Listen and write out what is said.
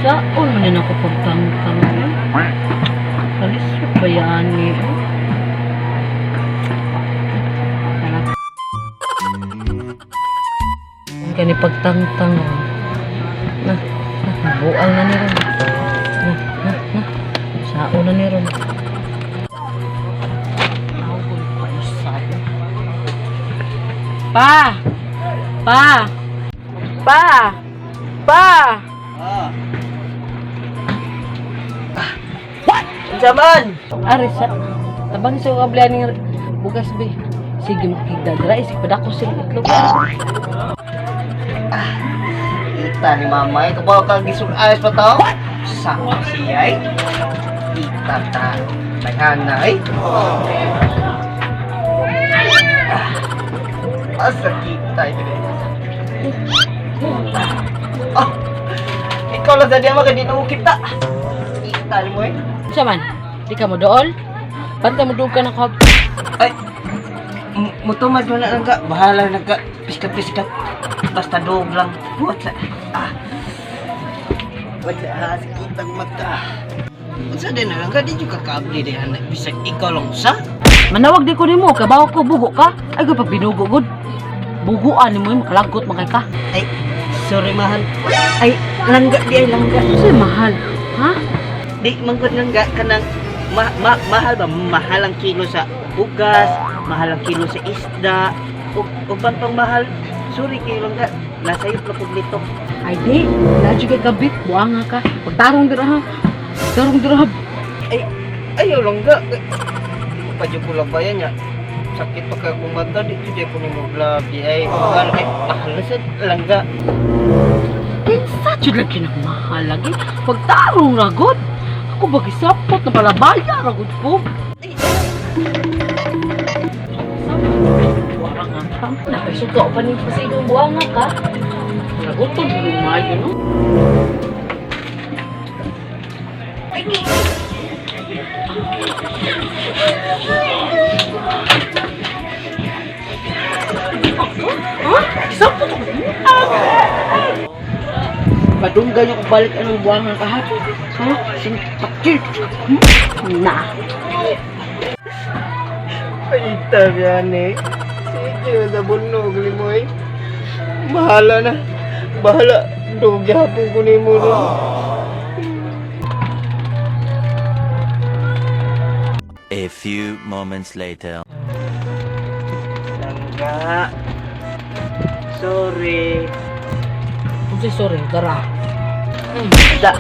Saan man din ako pagtangtang kalisod ba yan eh? Kani pagtangtang buang na ni ron sao na ni ron pa pa pa pa Zaman! Ari sa tabang sa kablan ni bugas be. Sige makigdadra isig padako sila itlog. Kita ni mama ito ba kang gisul ayos pa tao? Sa siyay? Kita ta. Naghanay? Asa kita ito ikaw lang sa diya makadin ako kita. Kita ni mo eh. Saman, di ka mo dool? Bantay mo doon ka na kab. Ay, mutumad mo na lang ka. Bahala na ka. Piskat-piskat. Basta doog lang. What's kitang mata. Unsa din na lang ka. Di juga kabli din. Bisag ikaw lang sa. Manawag di ko nimo kabaw ko bugo ka. Ay ko pag binugo gud. Buguan nimo makalagot makay ka. Ay, sorry mahal. Ay, langga di ay langga. Say mahal. Ha? Di manggod langga kanang mahal ba? Mahal ang kilo sa ugas, mahal ang kilo sa isda, o pang mahal. Sorry kayo langga. Nasa iyo pala lito. Ay di, na juga kabit buang ka. Pagtarong dira ha. Tarong dira. Ay, ayaw langga. Padyo ko lang bayan niya. Sakit pa ka kumanta dito di ko ni mo blabi ay mahal ay mahal na sa langga. Kinsa jud lagi na mahal lagi. Pagtarong ragot. Ako bagi sapot na palabaya ragot ko. Warang nga. Napasuka pa ni pasigong buang ka. Ragot to lumayo no. Sapot ko. Padunggan niyo kung balik anong buwangan kahapon. Ha? Sintakir. Na. Paita yan eh. Sige, sa bunog limoy. Bahala na. Bahala. Dugi hapon ko ni mo nun. A few moments later. Langga. Sorry. Kung say sorry, tara. Da.